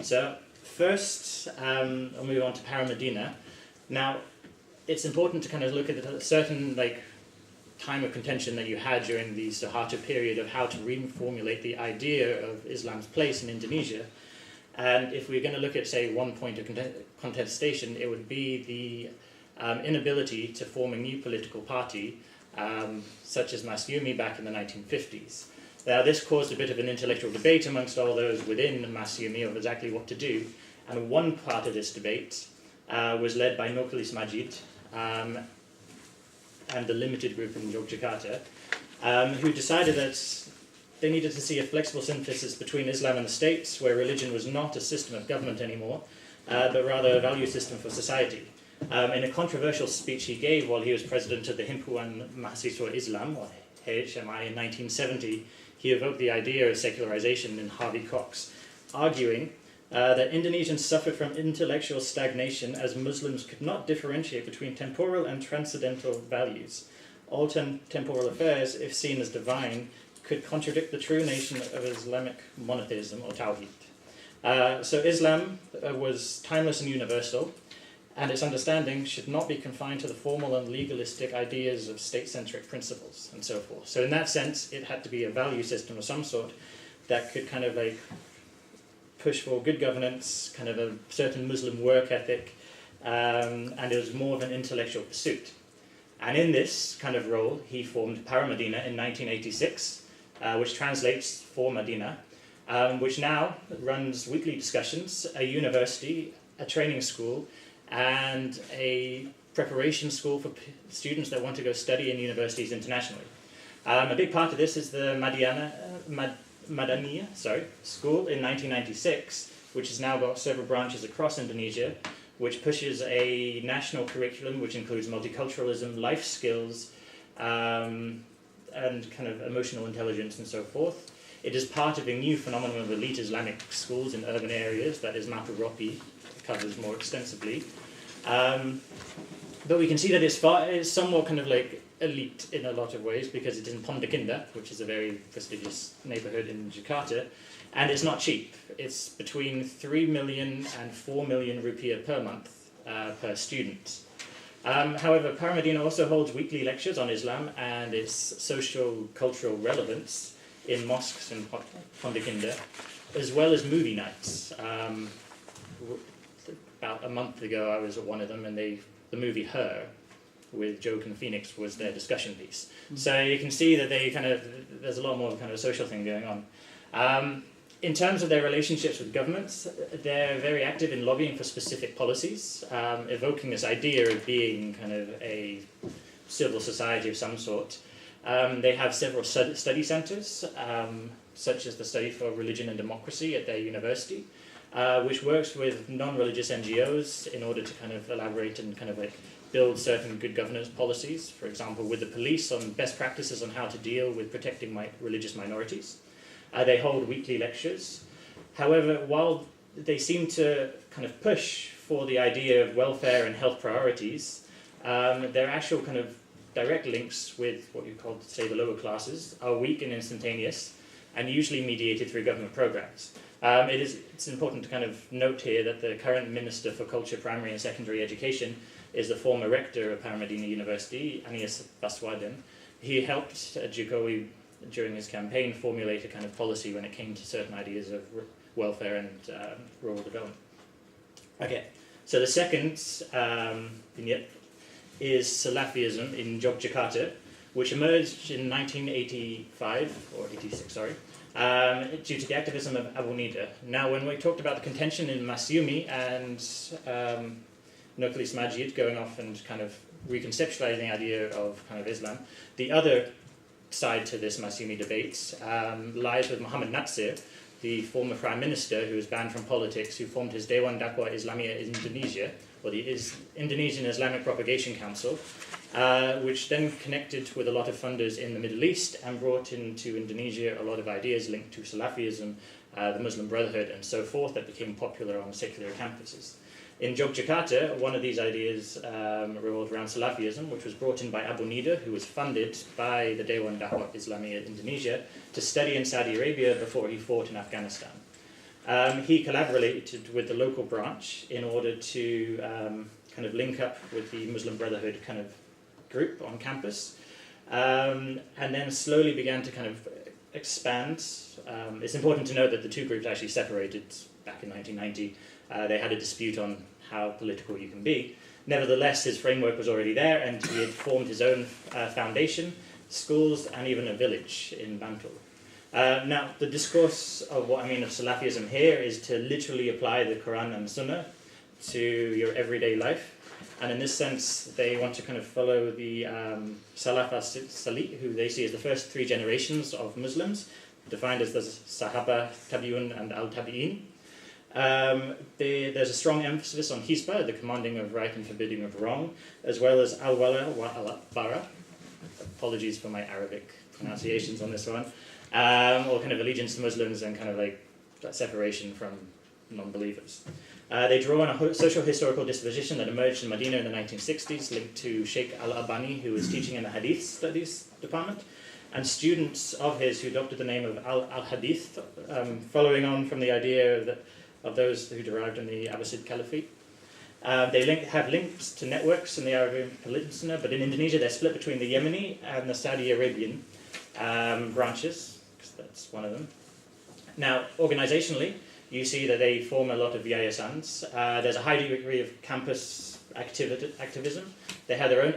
So first, I'll move on to Paramadina. Now, it's important to kind of look at a certain time of contention that you had during the Suharto period of how to reformulate the idea of Islam's place in Indonesia. And if we're going to look at, say, one point of contestation, it would be the inability to form a new political party, such as Masyumi back in the 1950s. Now, this caused a bit of an intellectual debate amongst all those within Masyumi of exactly what to do. And one part of this debate was led by Nurcholish Madjid and the limited group in Yogyakarta, who decided that they needed to see a flexible synthesis between Islam and the state, where religion was not a system of government anymore, but rather a value system for society. In a controversial speech he gave while he was president of the Himpunan Mahasiswa Islam, or HMI, in 1970, he evoked the idea of secularization in Harvey Cox, arguing that Indonesians suffered from intellectual stagnation as Muslims could not differentiate between temporal and transcendental values. All temporal affairs, if seen as divine, could contradict the true nation of Islamic monotheism, or Tawhid. So Islam was timeless and universal, and its understanding should not be confined to the formal and legalistic ideas of state-centric principles, and so forth. So in that sense, it had to be a value system of some sort that could kind of push for good governance, kind of a certain Muslim work ethic, and it was more of an intellectual pursuit. And in this kind of role, he formed Paramadina in 1986, which translates for Medina, which now runs weekly discussions, a university, a training school, and a preparation school for students that want to go study in universities internationally. A big part of this is the Madania school in 1996, which has now got several branches across Indonesia, which pushes a national curriculum which includes multiculturalism, life skills, and kind of emotional intelligence and so forth. It is part of a new phenomenon of elite Islamic schools in urban areas that is Mapuropi covers more extensively. But we can see that it's somewhat kind of elite in a lot of ways because it's in Pondok Indah, which is a very prestigious neighborhood in Jakarta, and it's not cheap. It's between 3 million and 4 million rupiah per month per student. However, Paramadina also holds weekly lectures on Islam and its social-cultural relevance in mosques in Pondok Indah, as well as movie nights. About a month ago, I was at one of them, and the movie Her, with Joaquin Phoenix, was their discussion piece. So you can see that there's a lot more kind of social thing going on. In terms of their relationships with governments, they're very active in lobbying for specific policies, evoking this idea of being kind of a civil society of some sort. They have several study centers, such as the Study for Religion and Democracy at their university, which works with non-religious NGOs in order to kind of elaborate and kind of build certain good governance policies, for example, with the police on best practices on how to deal with protecting religious minorities. They hold weekly lectures. However, while they seem to kind of push for the idea of welfare and health priorities, their actual kind of direct links with what you call, say, the lower classes are weak and instantaneous, and usually mediated through government programs. It's important to kind of note here that the current Minister for Culture, Primary and Secondary Education is the former rector of Paramadina University, Anies Baswedan. He helped Jokowi during his campaign formulate a kind of policy when it came to certain ideas of welfare and rural development. Okay, so the second vignette is Salafism in Yogyakarta, which emerged in 1985, or 86, sorry, due to the activism of Abu Nida. Now, when we talked about the contention in Masyumi and Nurcholish Madjid going off and kind of reconceptualizing the idea of kind of Islam, the other side to this Masyumi debate lies with Muhammad Natsir, the former prime minister who was banned from politics, who formed his Dewan Dakwah Islamiyah Indonesia, or the Indonesian Islamic Propagation Council, which then connected with a lot of funders in the Middle East and brought into Indonesia a lot of ideas linked to Salafism, the Muslim Brotherhood, and so forth that became popular on secular campuses. In Yogyakarta, one of these ideas revolved around Salafism, which was brought in by Abu Nida, who was funded by the Dewan Dakwah Islamiyah Indonesia to study in Saudi Arabia before he fought in Afghanistan. He collaborated with the local branch in order to kind of link up with the Muslim Brotherhood kind of group on campus, and then slowly began to kind of expand. It's important to note that the two groups actually separated back in 1990. They had a dispute on how political you can be. Nevertheless, his framework was already there, and he had formed his own foundation, schools, and even a village in Bantul. Now, the discourse of what I mean of Salafism here is to literally apply the Quran and Sunnah to your everyday life. And in this sense, they want to kind of follow the Salaf as-Salih, who they see as the first three generations of Muslims, defined as the Sahaba, Tabi'un, and Al-Tabi'in. There's a strong emphasis on Hisba, the commanding of right and forbidding of wrong, as well as Al-Wala wa Al-Bara. Apologies for my Arabic pronunciations on this one. Or kind of allegiance to Muslims and kind of like that separation from non-believers. They draw on a social historical disposition that emerged in Medina in the 1960s, linked to Sheikh Al-Albani, who was teaching in the Hadith Studies department, and students of his who adopted the name of Al-Hadith, following on from the idea of those who derived in the Abbasid Caliphate. They have links to networks in the Arabian Peninsula, but in Indonesia they're split between the Yemeni and the Saudi Arabian branches, because that's one of them. Now, organizationally, you see that they form a lot of yayasans. There's a high degree of campus activism. They have their own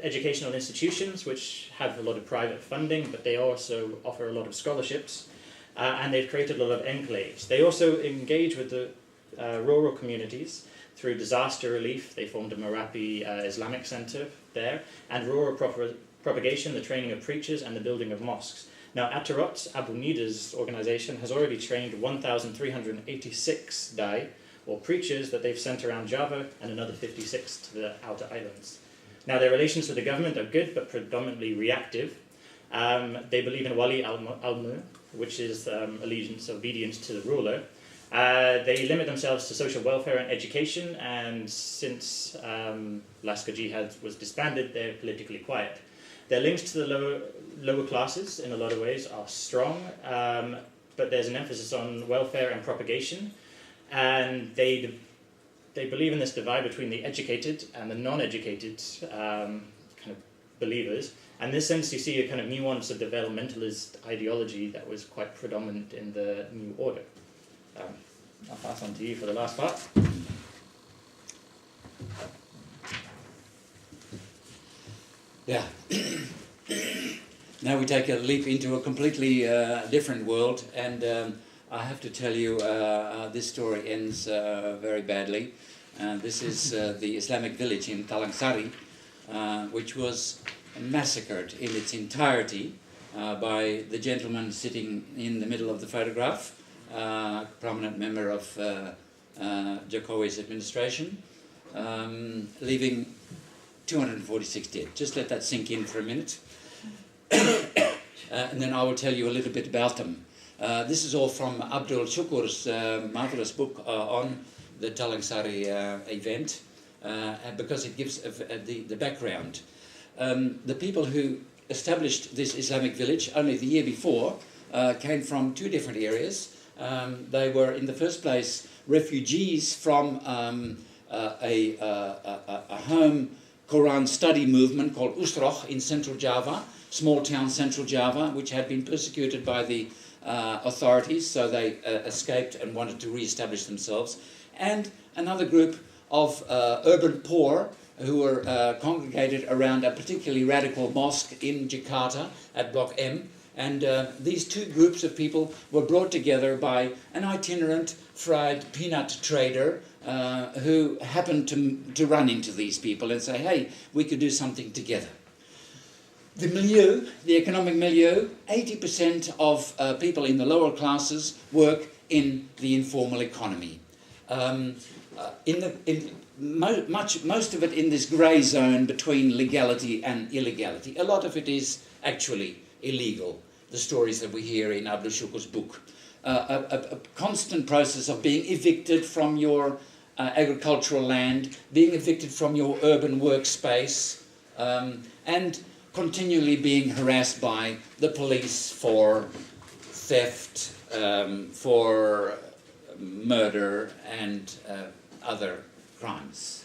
educational institutions, which have a lot of private funding, but they also offer a lot of scholarships. And they've created a lot of enclaves. They also engage with the rural communities through disaster relief. They formed a Merapi Islamic Center there, and rural propagation, the training of preachers, and the building of mosques. Now, Atarot, Abu Nida's organization, has already trained 1,386 Dai, or preachers, that they've sent around Java, and another 56 to the outer islands. Now, their relations with the government are good, but predominantly reactive. They believe in Wali al-Mulk, which is allegiance, obedience to the ruler. They limit themselves to social welfare and education, and since Laskar Jihad was disbanded, they're politically quiet. Their links to the lower classes, in a lot of ways, are strong, but there's an emphasis on welfare and propagation, and they believe in this divide between the educated and the non-educated kind of believers. And in this sense, you see a kind of nuance of developmentalist ideology that was quite predominant in the New Order. I'll pass on to you for the last part. Yeah. Now we take a leap into a completely different world, and I have to tell you, this story ends very badly. This is the Islamic village in Talangsari, which was massacred in its entirety by the gentleman sitting in the middle of the photograph, prominent member of Jokowi's administration, leaving 246 dead. Just let that sink in for a minute. And then I will tell you a little bit about them. This is all from Abdul Shukur's marvelous book on the Talangsari event, because it gives the background. The people who established this Islamic village only the year before came from two different areas. They were, in the first place, refugees from a home Quran study movement called Ustroh in Central Java, small town Central Java, which had been persecuted by the authorities, so they escaped and wanted to re-establish themselves. And another group of urban poor who were congregated around a particularly radical mosque in Jakarta at Block M. And these two groups of people were brought together by an itinerant fried peanut trader who happened to run into these people and say, hey, we could do something together. The milieu, the economic milieu, 80% of people in the lower classes work in the informal economy. Most of it in this grey zone between legality and illegality. A lot of it is actually illegal, the stories that we hear in Abdul Shukur's book. A constant process of being evicted from your agricultural land, being evicted from your urban workspace, and continually being harassed by the police for theft, for murder and other crimes.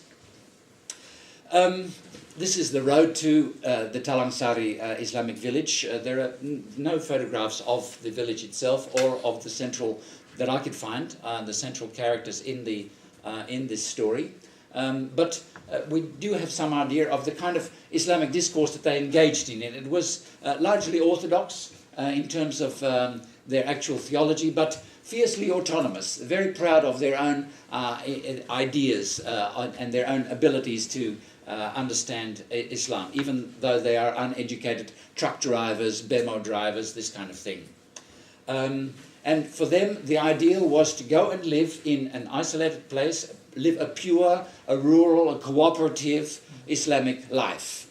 This is the road to the Talangsari Islamic village. There are no photographs of the village itself or of the central, that I could find, the central characters in this story. But we do have some idea of the kind of Islamic discourse that they engaged in. It was largely orthodox in terms of their actual theology, but fiercely autonomous, very proud of their own ideas and their own abilities to understand Islam, even though they are uneducated truck drivers, bemo drivers, this kind of thing. And for them, the ideal was to go and live in an isolated place, live a pure, a rural, a cooperative Islamic life,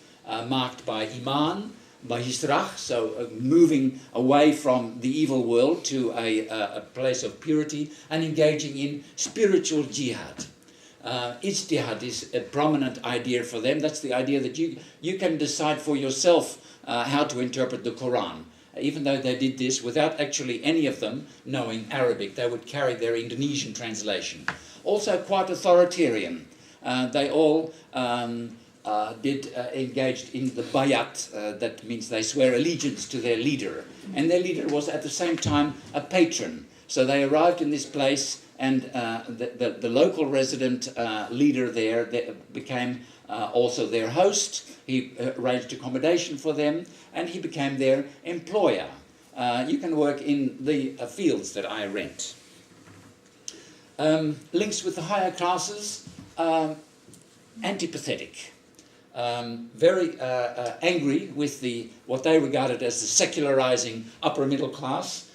marked by iman, by hisrah, so moving away from the evil world to a place of purity, and engaging in spiritual jihad. Ijtihad is a prominent idea for them. That's the idea that you can decide for yourself how to interpret the Quran. Even though they did this without actually any of them knowing Arabic, they would carry their Indonesian translation. Also quite authoritarian. They all engaged in the bayat, that means they swear allegiance to their leader. And their leader was at the same time a patron. So they arrived in this place, and the local resident leader there became also their host. He arranged accommodation for them, and he became their employer. You can work in the fields that I rent. Links with the higher classes, antipathetic. Very angry with what they regarded as the secularizing upper middle class,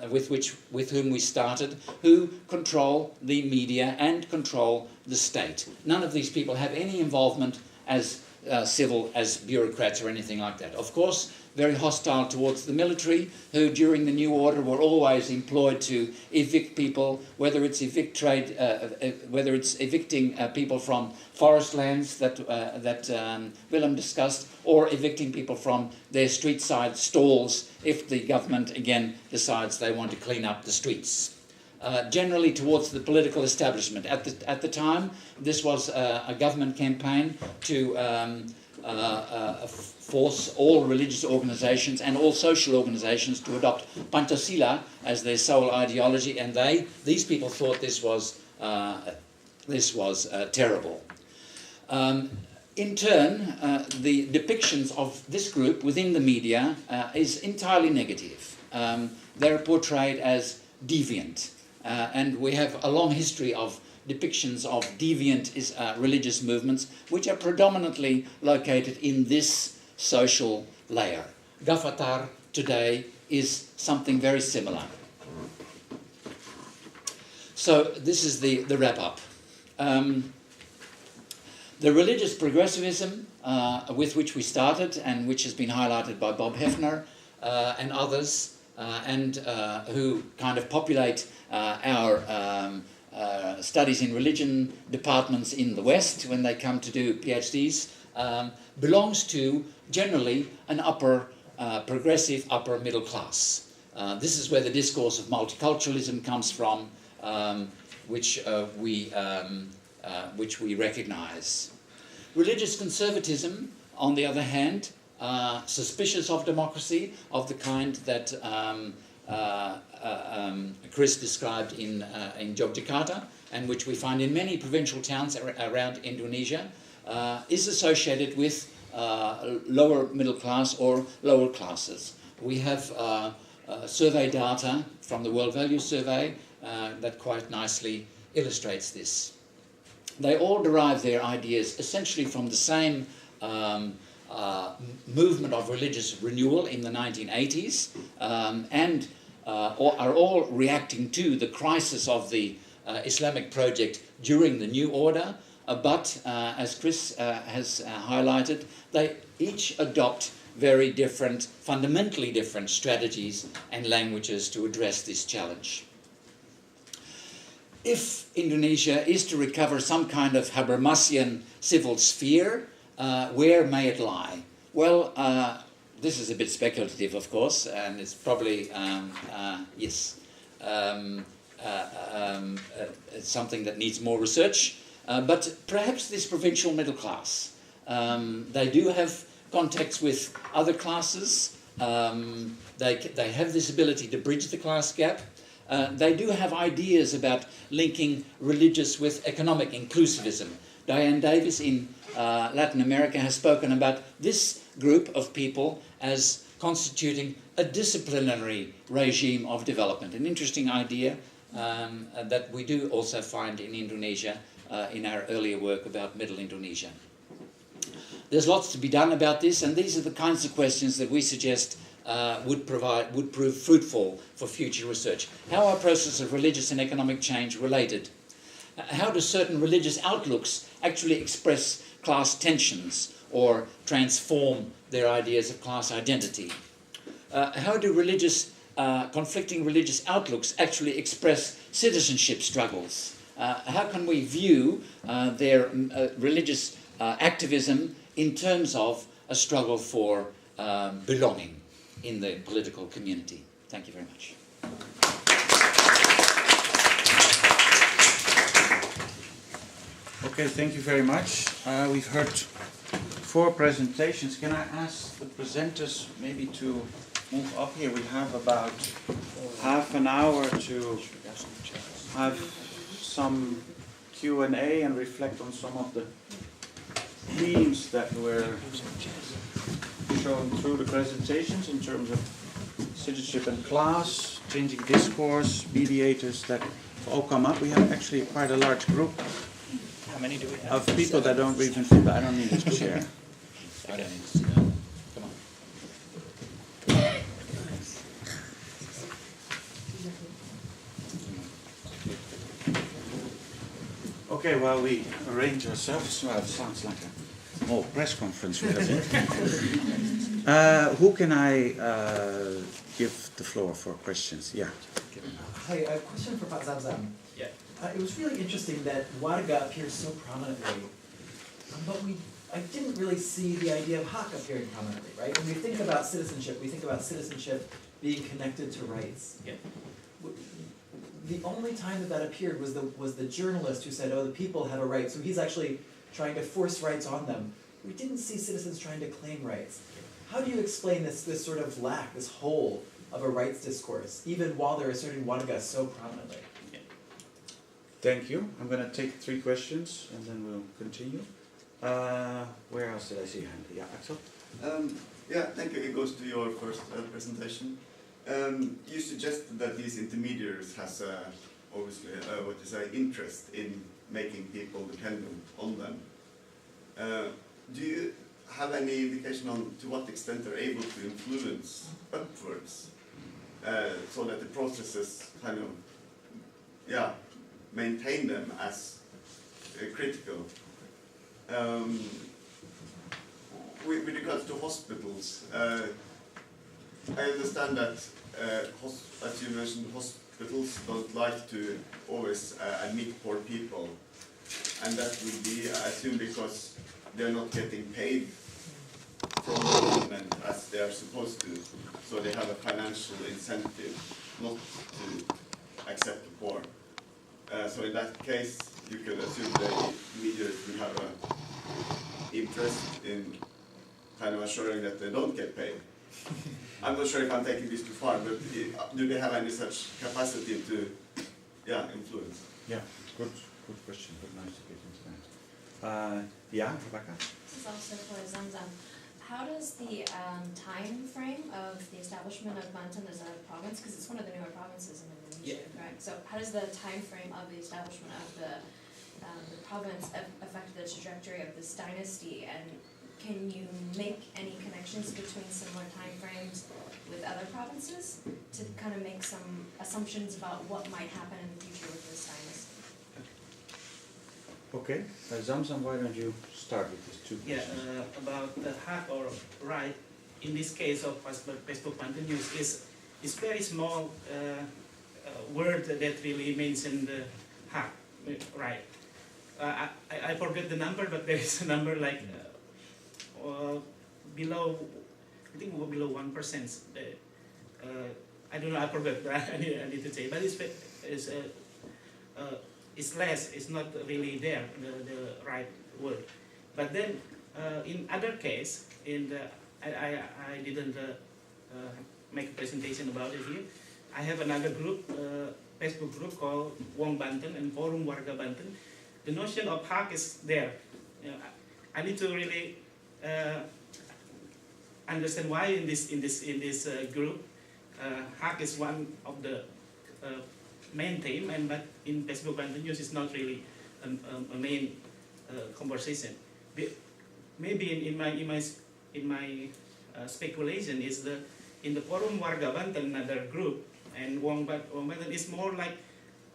with whom we started, who control the media and control the state. None of these people have any involvement as civil, as bureaucrats or anything like that. Of course, very hostile towards the military, who during the New Order were always employed to evict people, whether it's evicting people from forest lands that Willem discussed, or evicting people from their street side stalls if the government again decides they want to clean up the streets. Generally towards the political establishment. At the time, this was a government campaign to force all religious organizations and all social organizations to adopt Pancasila as their sole ideology, and these people thought this was terrible. In turn, the depictions of this group within the media is entirely negative. They're portrayed as deviant. And we have a long history of depictions of deviant religious movements, which are predominantly located in this social layer. Gafatar today is something very similar. So this is the wrap-up. The religious progressivism with which we started, and which has been highlighted by Bob Hefner and others, and who kind of populate our studies in religion departments in the West when they come to do PhDs, belongs to generally an progressive upper middle class. This is where the discourse of multiculturalism comes from, which we recognize. Religious conservatism, on the other hand, suspicious of democracy, of the kind that Chris described in Yogyakarta, and which we find in many provincial towns around Indonesia, is associated with lower middle class or lower classes. We have survey data from the World Values Survey that quite nicely illustrates this. They all derive their ideas essentially from the same movement of religious renewal in the 1980s, and are all reacting to the crisis of the Islamic project during the New Order, but as Chris has highlighted, they each adopt very different, fundamentally different strategies and languages to address this challenge. If Indonesia is to recover some kind of Habermasian civil sphere, where may it lie? Well, this is a bit speculative, of course, and it's probably, yes. it's something that needs more research. But perhaps this provincial middle class, they do have contacts with other classes. They have this ability to bridge the class gap. They do have ideas about linking religious with economic inclusivism. Diane Davis in Latin America has spoken about this group of people as constituting a disciplinary regime of development. An interesting idea that we do also find in Indonesia in our earlier work about Middle Indonesia. There's lots to be done about this, and these are the kinds of questions that we suggest would prove fruitful for future research. How are processes of religious and economic change related? How do certain religious outlooks actually express class tensions or transform their ideas of class identity? How do conflicting religious outlooks actually express citizenship struggles? How can we view their religious activism in terms of a struggle for belonging in the political community? Thank you very much. Okay, thank you very much. We've heard 4 presentations. Can I ask the presenters maybe to move up here? We have about half an hour to have some Q&A and reflect on some of the themes that were shown through the presentations in terms of citizenship and class, changing discourse, mediators that all come up. We have actually quite a large group. How many do we have? Of people that don't even fit, but I don't need to share. I don't need to sit down. Come on. Okay, while we arrange ourselves, well, it sounds like a whole press conference we have here. Who can I give the floor for questions? Yeah. Hi, a question for Pak Zamzam. Yeah. It was really interesting that Warga appears so prominently, but I didn't really see the idea of hak appearing prominently, right? When we think about citizenship, we think about citizenship being connected to rights. Yeah. The only time that appeared was the journalist who said, oh, the people have a right, so he's actually trying to force rights on them. We didn't see citizens trying to claim rights. How do you explain this sort of lack, this hole of a rights discourse, even while they're asserting Warga so prominently? Thank you. I'm going to take 3 questions and then we'll continue. Where else did I see a hand? Yeah, Axel? Yeah, thank you. It goes to your first presentation. You suggested that these intermediaries has obviously interest in making people dependent on them. Do you have any indication on to what extent they're able to influence upwards so that the processes kind of, maintain them as critical? With regards to hospitals, I understand that, as you mentioned, hospitals don't like to always admit poor people, and that would be, I assume, because they're not getting paid from the government as they are supposed to, so they have a financial incentive not to accept the poor. So in that case, you could assume the mediators will have an interest in kind of assuring that they don't get paid. I'm not sure if I'm taking this too far, but do they have any such capacity to, influence? Yeah, good question. Good, nice to get into that. Yeah, Rebecca? This is also for Zamzam. How does the time frame of the establishment of Banten as a province, because it's one of the newer provinces in Indonesia, correct? So how does the time frame of the establishment of the province affect the trajectory of this dynasty, and can you make any connections between similar time frames with other provinces to kind of make some assumptions about what might happen in the future with this dynasty? Okay, Zamzam, why don't you start with these 2 questions? Yeah, about the hak or right, in this case of Facebook continuous is very small word that really mentions the hak, right? I forget the number, but there is a number like below, I think below 1%. I don't know, I forgot, but I need to say. But it's it's less, it's not really there, the right word. But then in other case, I didn't make a presentation about it here. I have another group, Facebook group called Wong Banten and Forum Warga Banten. The notion of hak is there. You know, I need to really understand why in this group hak is one of the main theme, and but in Facebook Banten News is not really a main conversation. Maybe in my speculation is in the Forum Warga Banten, another group, and Wong Banten is more like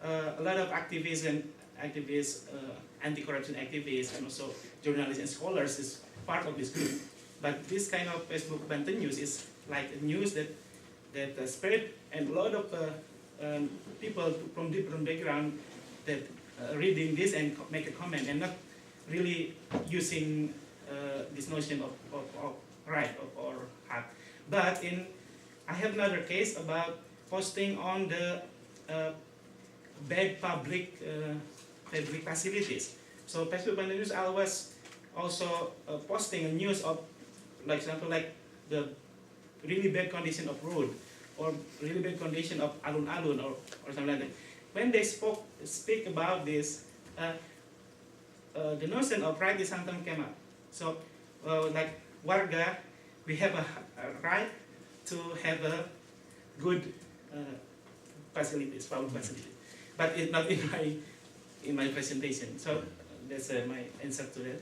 a lot of activists, anti-corruption activists, and also journalists and scholars is part of this group. But this kind of Facebook Banten News is like a news that spread, and a lot of people from different background that reading this and make a comment and not really using this notion of right or hak. But I have another case about posting on the bad public facilities. So Facebook Banten News always also posting a news of, like example, like the really bad condition of road or really bad condition of alun-alun or something like that. When they speak about this, the notion of right is sometimes came up. So like warga, we have a right to have a good facilities, public facilities, but it's not in my presentation. So that's my answer to that.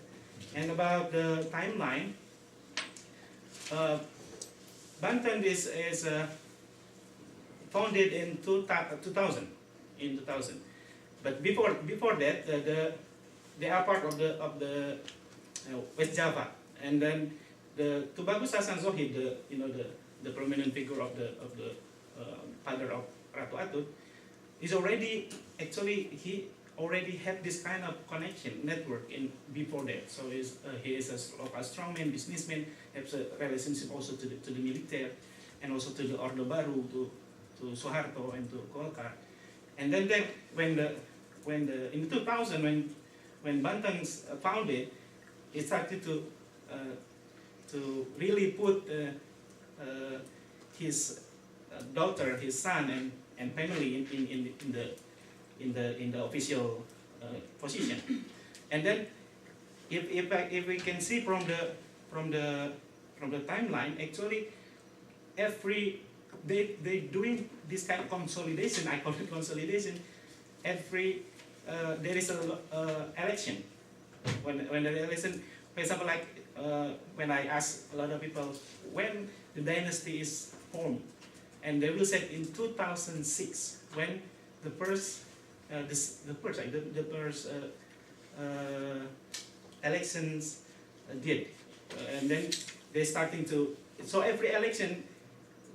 And about the timeline, Banten is founded in 2000. But before that, they are part of the West Java, and then the Tubagus Hasan Zohid, the prominent figure of the father of Ratu Atut, is already he already had this kind of connection network before that. So he is a strongman, businessman, has a relationship also to the military, and also to the Orde Baru, to Soeharto and to Golkar. And then in 2000 when Banten founded, it started to really put his daughter, his son, and family in the official position. And then, if we can see from the timeline, actually, they doing this kind of consolidation. I call it consolidation. There is a election. When the election, for example, like when I ask a lot of people when the dynasty is formed, and they will say in 2006 when the first elections did, and then they starting to. So every election,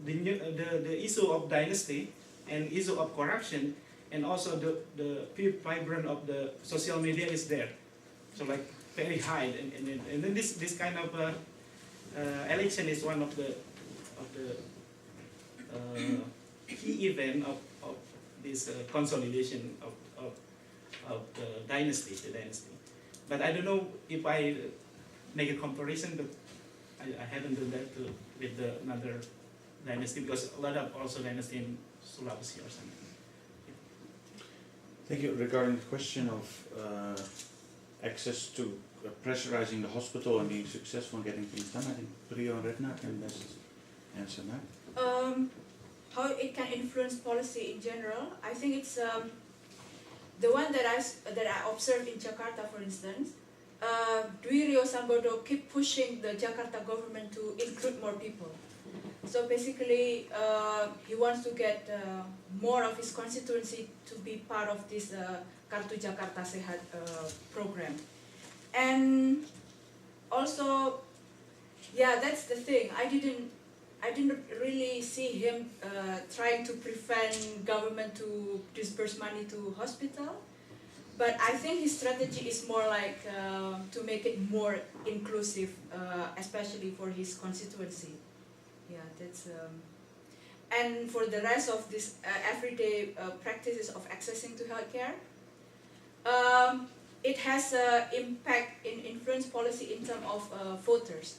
the issue of dynasty and issue of corruption, and also the vibrant of the social media is there. So like very high, and then this kind of election is one of the key event of this consolidation of the dynasty. But I don't know if I make a comparison, but I haven't done that with another dynasty, because a lot of also dynasty in Sulawesi or something. Thank you. Regarding the question of access to pressurizing the hospital and being successful in getting things done, I think Priyo and Retna can best answer that. How it can influence policy in general, I think it's the one that I observed in Jakarta, for instance. Dwi Rio Sambodo keep pushing the Jakarta government to include more people. So basically, he wants to get more of his constituency to be part of this Kartu Jakarta Sehat program. And also, yeah, that's the thing. I didn't really see him trying to prevent government to disperse money to hospital. But I think his strategy is more like to make it more inclusive, especially for his constituency. Yeah, that's. And for the rest of this everyday practices of accessing to healthcare, it has an impact in influence policy in terms of voters.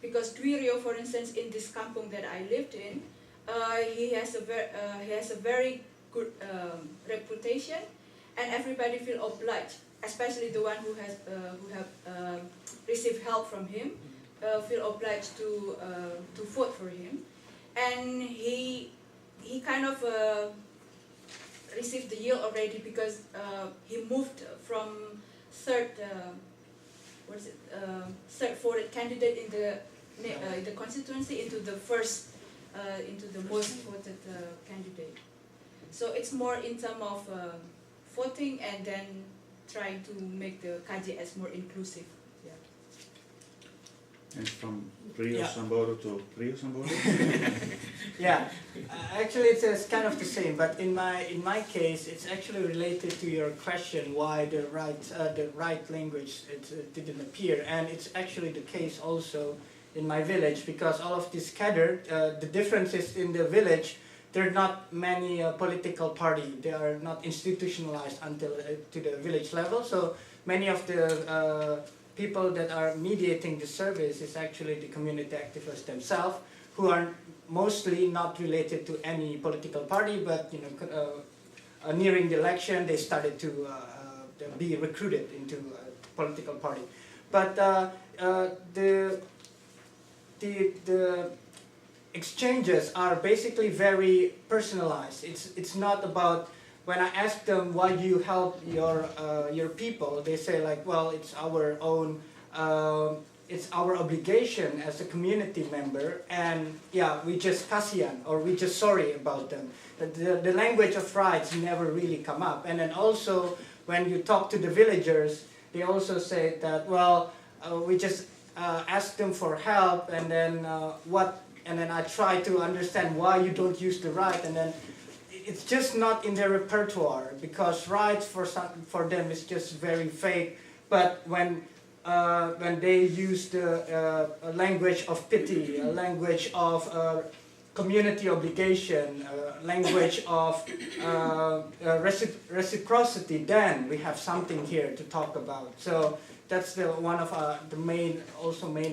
Because Dwi Rio, for instance, in this kampung that I lived in, he has a very good reputation, and everybody feel obliged, especially the one who have received help from him, feel obliged to vote for him, and he kind of received the yield already because he moved from third voted candidate in the constituency into the first into the most voted candidate. So it's more in terms of voting and then trying to make the KJS more inclusive. Yeah. And from Rio Yeah. Samboro to Rio Samboro? Yeah, actually it's kind of the same, but in my case, it's actually related to your question why the right language didn't appear, and it's actually the case also in my village, because all of this scattered. The difference is in the village, there are not many political party. They are not institutionalized until to the village level. So many of the people that are mediating the service is actually the community activists themselves, who are mostly not related to any political party, but nearing the election they started to be recruited into a political party. But the exchanges are basically very personalized. It's not about, when I ask them why you help your people, they say like, well, it's our own, it's our obligation as a community member, and yeah, we just kasihan, or we just sorry about them. The language of rights never really come up. And then also when you talk to the villagers, they also say that, well, we just ask them for help, and then and then I try to understand why you don't use the right, and then it's just not in their repertoire, because rights for them is just very vague. But when they use the language of pity, a language of community obligation, language of reciprocity, then we have something here to talk about. So that's one of the main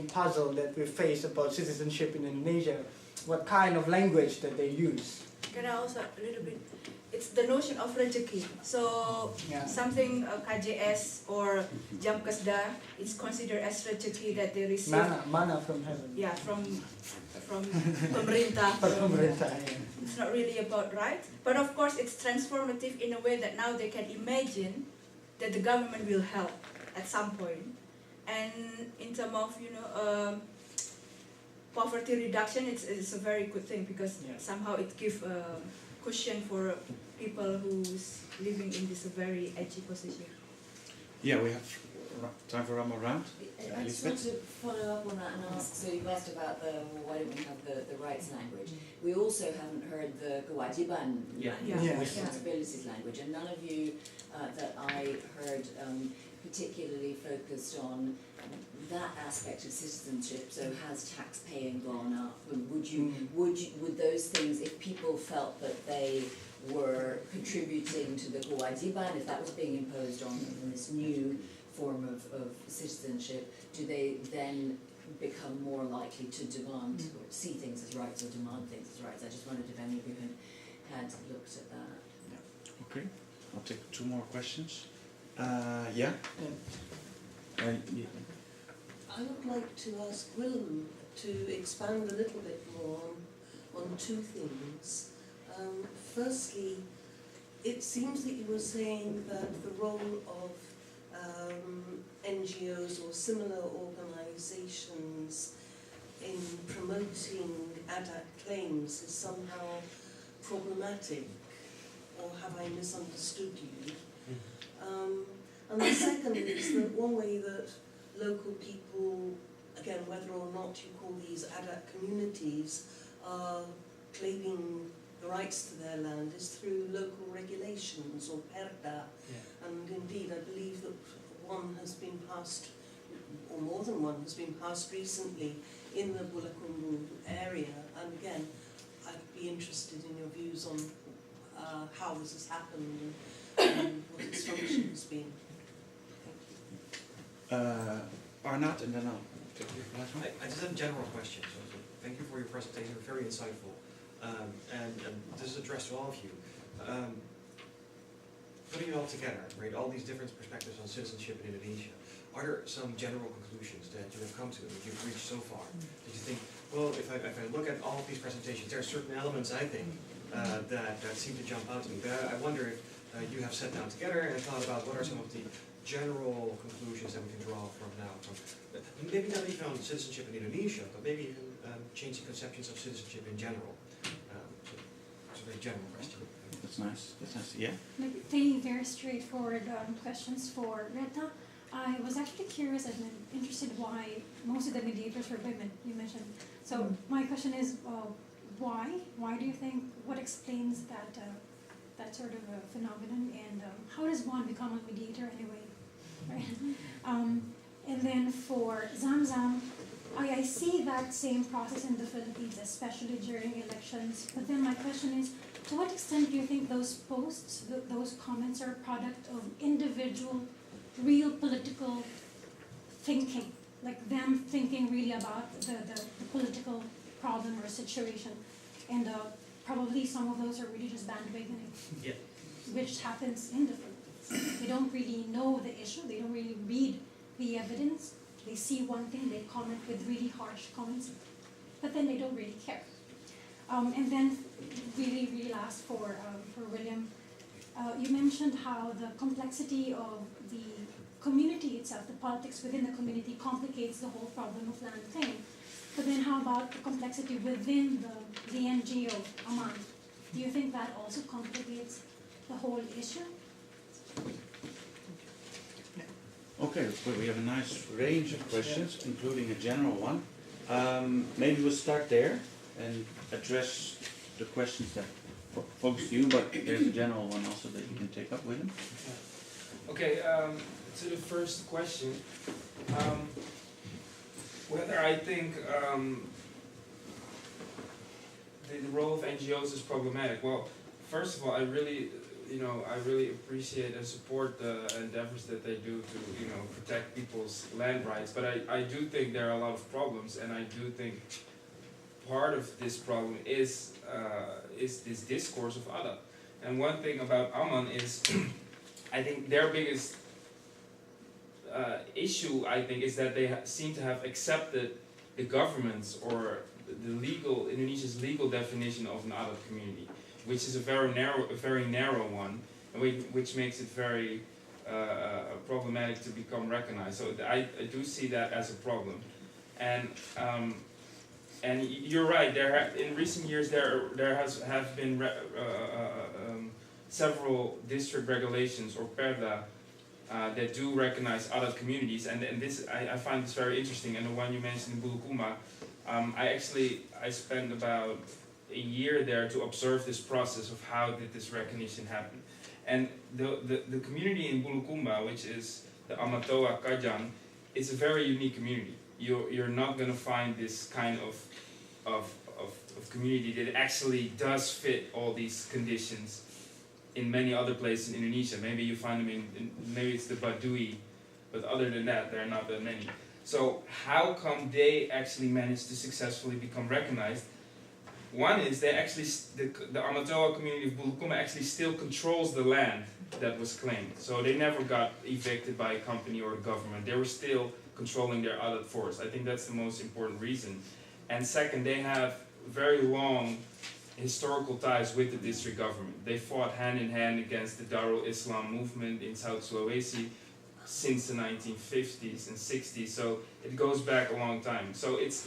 puzzle that we face about citizenship in Indonesia. What kind of language that they use? Can I also a little bit? It's the notion of rezeki. So Yeah. something KJS or jam kesda is considered as rezeki that they receive. Mana from heaven. Yeah, from pemerintah. Pemerintah, yeah. It's not really about right, but of course it's transformative in a way that now they can imagine that the government will help at some point. And in terms of poverty reduction, it's a very good thing, because Yeah. somehow it gives a cushion for people who's living in this very edgy position. Yeah, we have time for one more round. I just want to follow up on that and ask, so you've asked about why don't we have the rights language. We also haven't heard the kewajiban responsibilities language, and none of you that I heard particularly focused on that aspect of citizenship. So has tax paying gone up? Would those things, if people felt that they were contributing to the kewajiban, if that was being imposed on them in this new form of citizenship, do they then become more likely to demand or see things as rights or demand things as rights? I just wondered if any of you had looked at that. Okay, I'll take two more questions. Yeah? I would like to ask Willem to expand a little bit more on two things. Firstly, it seems that you were saying that the role of NGOs or similar organisations in promoting adat claims is somehow problematic, or have I misunderstood you? And the second is that one way that local people, again, whether or not you call these adat communities, are claiming the rights to their land is through local regulations or perda. Yeah. And indeed, I believe that one has been passed, or more than one has been passed recently in the Bulakumbu area. And again, I'd be interested in your views on how this has happened and what its function has been. Arnaud, and then I'll take the last one. I just have a general question. So thank you for your presentation, very insightful. And this is addressed to all of you. Putting it all together, right, all these different perspectives on citizenship in Indonesia, are there some general conclusions that you have come to, that you've reached so far? Did you think, well, if I look at all of these presentations, there are certain elements, I think, that seem to jump out to me. But I wonder if you have sat down together and thought about what are some of the general conclusions that we can draw from now, maybe not even on citizenship in Indonesia, but maybe even changing conceptions of citizenship in general. So it's a very general question. That's nice. That's nice. Yeah. Maybe three very straightforward questions for Rita. I was actually curious and interested why most of the mediators were women, you mentioned. So my question is, why? Why do you think, what explains that sort of a phenomenon, and how does one become a mediator anyway? Right? And then for Zamzam, I see that same process in the Philippines, especially during elections. But then my question is, to what extent do you think those posts, those comments are a product of individual, real political thinking? Like them thinking really about the political problem or situation. And probably some of those are really just bandwagoning, yeah, which happens in the Philippines. They don't really know the issue, they don't really read the evidence. They see one thing, they comment with really harsh comments, but then they don't really care. And then really last for William, you mentioned how the complexity of the community itself, the politics within the community, complicates the whole problem of land claim. But then how about the complexity within the NGO, Aman? Do you think that also complicates the whole issue? Okay, well, we have a nice range of questions, including a general one. Maybe we'll start there and address the questions that focus you, but there's a general one also that you can take up, William. Okay, to the first question, whether I think the role of NGOs is problematic. Well, first of all, I really appreciate and support the endeavors that they do to, protect people's land rights. But I do think there are a lot of problems, and I do think part of this problem is this discourse of Ada. And one thing about Aman is, I think their biggest issue, is that they seem to have accepted the government's or the Indonesia's legal definition of an Adat community, which is a very narrow one, and which makes it very problematic to become recognized. So I do see that as a problem, and you're right. In recent years there have been several district regulations or perda that do recognize Adat communities, and this I find this very interesting. And the one you mentioned in Bulukumba, I spent about a year there to observe this process of how did this recognition happen. And the community in Bulukumba, which is the Amatoa Kajang, is a very unique community. You're not going to find this kind of community that actually does fit all these conditions in many other places in Indonesia. Maybe you find them maybe it's the Baduy, but other than that, there are not that many. So how come they actually managed to successfully become recognized? One is they actually, the Amatoa community of Bulukumba actually still controls the land that was claimed. So they never got evicted by a company or a government. They were still controlling their Adat forest. I think that's the most important reason. And second, they have very long historical ties with the district government. They fought hand in hand against the Darul Islam movement in South Sulawesi since the 1950s and 60s, so it goes back a long time. So it's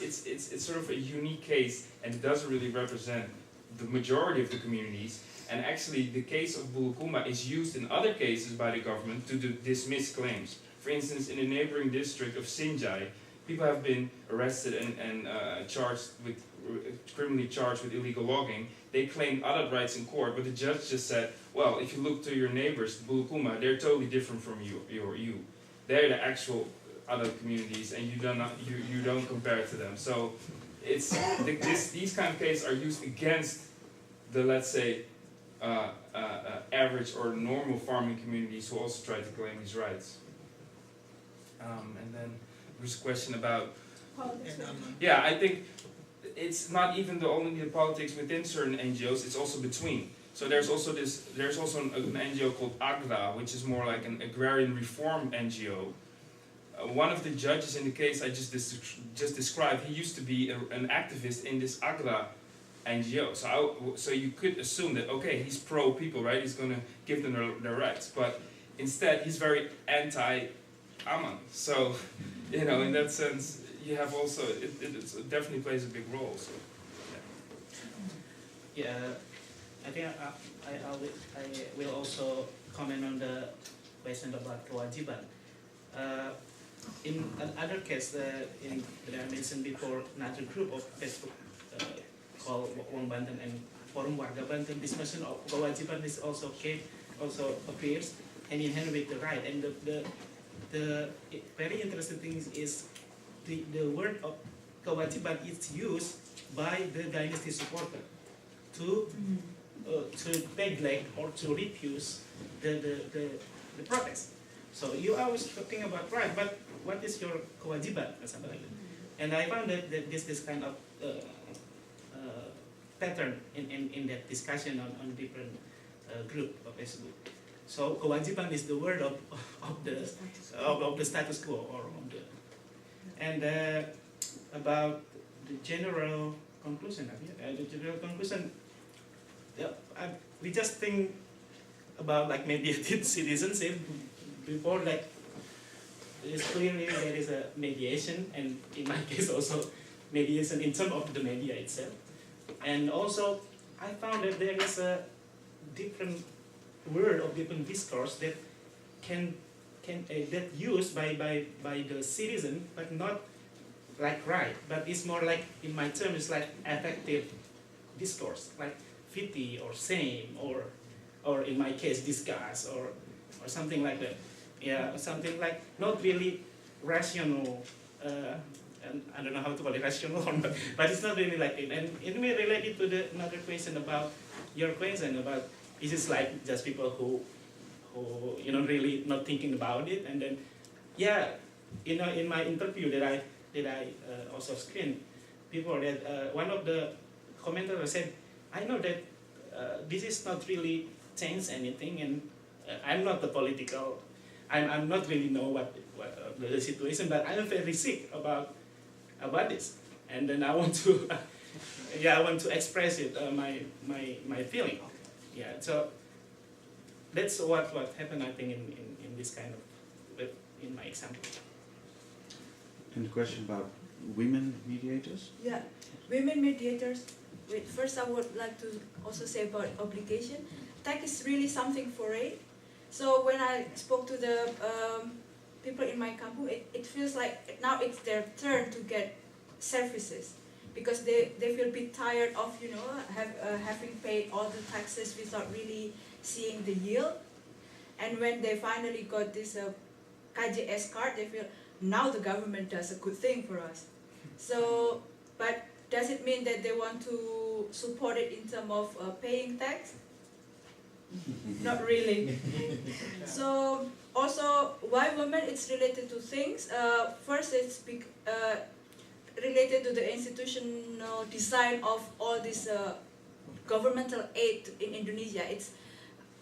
sort of a unique case, and it doesn't really represent the majority of the communities. And actually, the case of Bulukumba is used in other cases by the government to dismiss claims. For instance, in the neighboring district of Sinjai, people have been arrested and criminally charged with illegal logging. They claimed Adat rights in court, but the judge just said, well, if you look to your neighbors, Bulukumba, they're totally different from you. They're the actual Adat communities, and you don't compare to them. So it's these kind of cases are used against the, let's say, average or normal farming communities who also try to claim these rights. And then there's a question about, Politics. yeah, I think it's not even only the politics within certain NGOs, it's also between. So there's also an NGO called AGRA, which is more like an agrarian reform NGO. One of the judges in the case I just described, he used to be an activist in this AGRA NGO. So you could assume that, okay, he's pro-people, right? He's going to give them their rights. But instead, he's very anti-Aman. So, you know, in that sense, you have also, it definitely plays a big role. So, yeah, I think I will also comment on the question about kewajiban. In another case that I mentioned before, another group of Facebook called Wong Banten and Forum Warga Banten, this notion of kewajiban is also appears hand in hand with the right. And the very interesting thing is the word of kewajiban is used by the dynasty supporter to neglect or to refuse the protest. So you are always talking about right, but what is your kewajiban or something like that? And I found that this kind of pattern in that discussion on different group of Facebook. So kewajiban is the word of the status quo or of the, and about the general conclusion. The general conclusion. Yeah, we just think about like mediated citizenship before, like it's clearly there is a mediation, and in my case also mediation in terms of the media itself. And also I found that there is a different word or different discourse that that used by the citizen, but not like right, but it's more like, in my term, it's like affective discourse, like fitty or same, or in my case discuss or something like that. Yeah, something like not really rational. And I don't know how to call it rational, but it's not really like it. And it may relate it to another question about your question about, is it like just people who really not thinking about it, and then in my interview that I also screened before that, one of the commenters said, I know that this is not really change anything, and I'm not the political, I'm not really know what the situation, but I'm very sick about this, and then I want to I want to express it, my feeling. Yeah, so that's what happened, I think, in this kind of, in my example. And the question about women mediators? Yeah, women mediators. Wait, first I would like to also say about obligation. Tech is really something foreign. So when I spoke to the people in my campus, it feels like now it's their turn to get services, because they feel a bit tired of having paid all the taxes without really seeing the yield. And when they finally got this KJS card, they feel now the government does a good thing for us. So, but does it mean that they want to support it in terms of paying tax? Not really. So also, why women? It's related to things. First, it's related to the institutional design of all this governmental aid in Indonesia. It's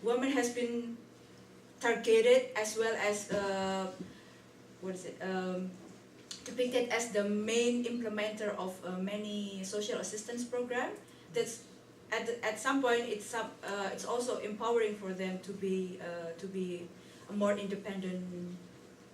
women has been targeted as well as depicted as the main implementer of many social assistance programs. That's at some point it's also empowering for them to be a more independent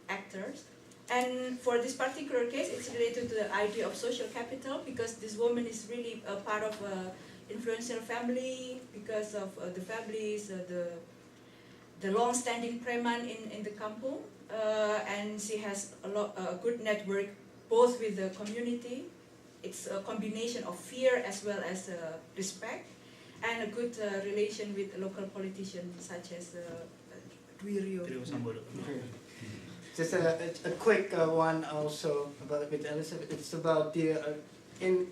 actors. And for this particular case, it's related to the idea of social capital, because this woman is really a part of an influential family, because of the families, the long-standing preman in the kampung, and she has a good network both with the community. It's a combination of fear as well as respect, and a good relation with local politicians such as Dwirio. Just a quick one also about with Elizabeth. It's about the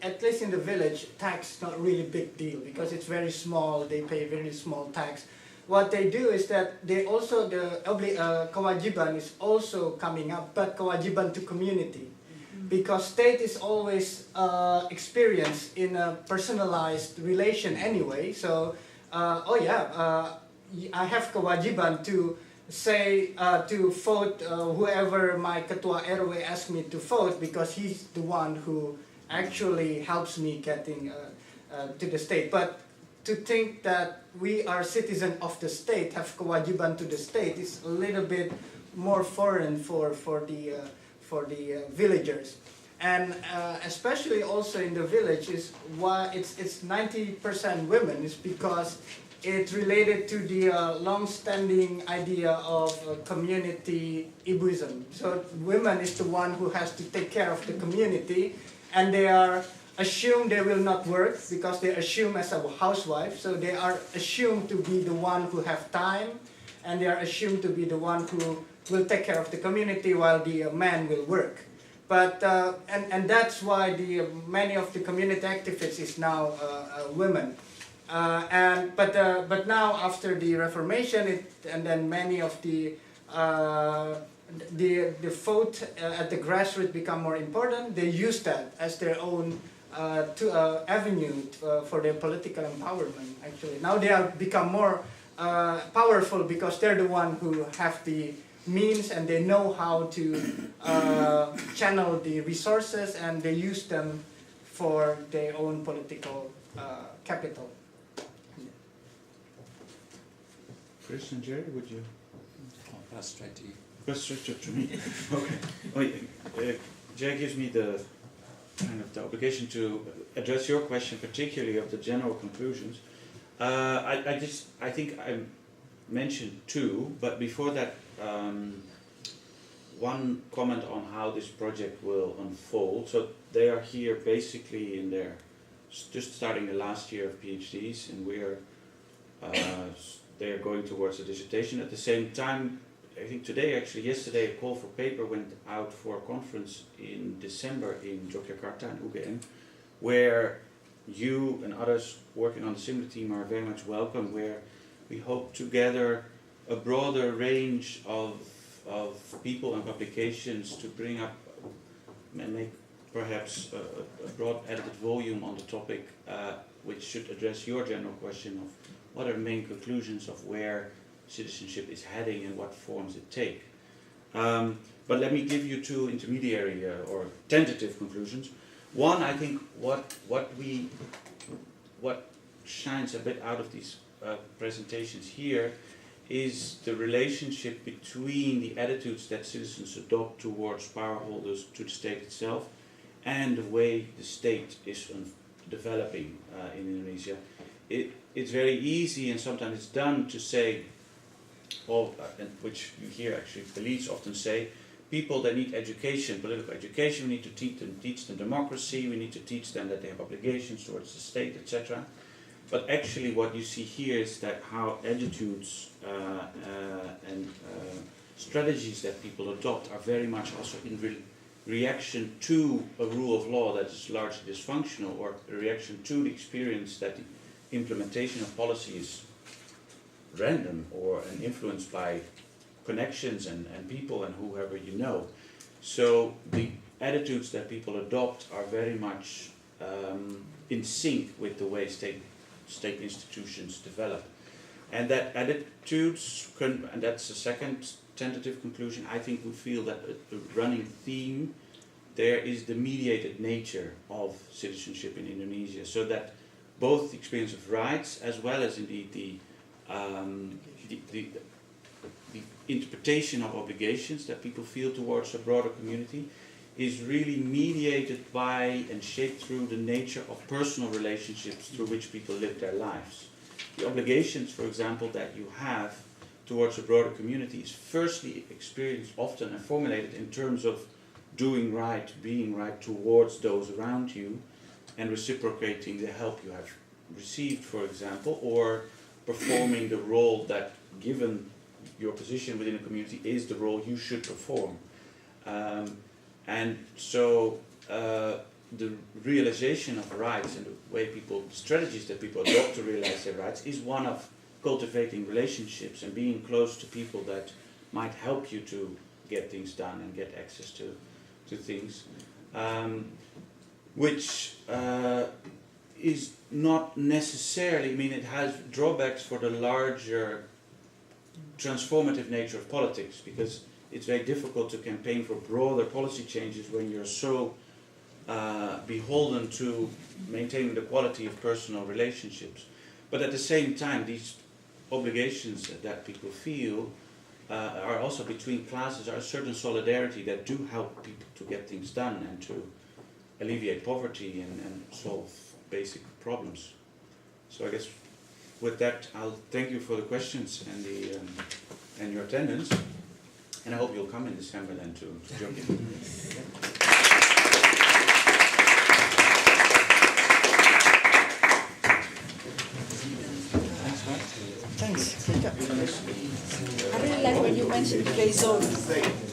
at least in the village, tax is not really a big deal because it's very small. They pay very small tax. what they do is that they also, the kewajiban is also coming up, but kewajiban to community. Because state is always experienced in a personalized relation anyway. So, I have kewajiban to say, to vote whoever my ketua RW asks me to vote, because he's the one who actually helps me getting to the state. But to think that we are citizens of the state, have kewajiban to the state, is a little bit more foreign for the villagers. And especially also in the village is why it's 90% women, is because it's related to the long-standing idea of community ibuism. So women is the one who has to take care of the community, and they are assumed they will not work because they assume as a housewife. So they are assumed to be the one who have time, and they are assumed to be the one who will take care of the community while the man will work. But and that's why many of the community activists is now women. But now after the Reformation, and then many of the vote at the grassroots become more important. They use that as their own avenue for their political empowerment. Actually, now they have become more powerful because they're the one who have the means, and they know how to channel the resources, and they use them for their own political capital. Chris and Jerry, would you? I'll pass straight to you. Pass straight to me. Okay. Jerry gives me the kind of the obligation to address your question, particularly of the general conclusions. I think I mentioned two, but before that, one comment on how this project will unfold. So they are here basically in their just starting the last year of PhDs, and they are going towards a dissertation. At the same time, I think yesterday, a call for paper went out for a conference in December in Yogyakarta and UGM, where you and others working on the similar team are very much welcome, where we hope to gather a broader range of people and publications to bring up and make perhaps a broad edited volume on the topic, which should address your general question of what are the main conclusions of where citizenship is heading and what forms it take. But let me give you two intermediary or tentative conclusions. One, I think what shines a bit out of these presentations here is the relationship between the attitudes that citizens adopt towards power holders, to the state itself, and the way the state is developing in Indonesia. It's very easy, and sometimes it's done, to say, which you hear actually elites often say, people that need education, political education, we need to teach them democracy, we need to teach them that they have obligations towards the state, etc. But actually what you see here is that how attitudes and strategies that people adopt are very much also in reaction to a rule of law that is largely dysfunctional, or a reaction to the experience that the implementation of policy is random or influenced by connections and people and whoever you know. So the attitudes that people adopt are very much in sync with the way state institutions develop. And that attitudes and that's the second tentative conclusion, I think we feel that a running theme there is the mediated nature of citizenship in Indonesia, so that both the experience of rights as well as indeed the interpretation of obligations that people feel towards a broader community is really mediated by and shaped through the nature of personal relationships through which people live their lives. The obligations, for example, that you have towards a broader community is firstly experienced often and formulated in terms of doing right, being right towards those around you, and reciprocating the help you have received, for example, or performing the role that, given your position within a community, is the role you should perform. And so the realization of rights and the way strategies that people adopt to realize their rights is one of cultivating relationships and being close to people that might help you to get things done and get access to things, which is not necessarily, I mean, it has drawbacks for the larger transformative nature of politics, because it's very difficult to campaign for broader policy changes when you're so beholden to maintaining the quality of personal relationships. But at the same time, these obligations that people feel are also between classes, are a certain solidarity that do help people to get things done and to alleviate poverty and solve basic problems. So I guess with that, I'll thank you for the questions and and your attendance, and I hope you'll come in December then to join in. Thanks. I really like when you mentioned gray zone.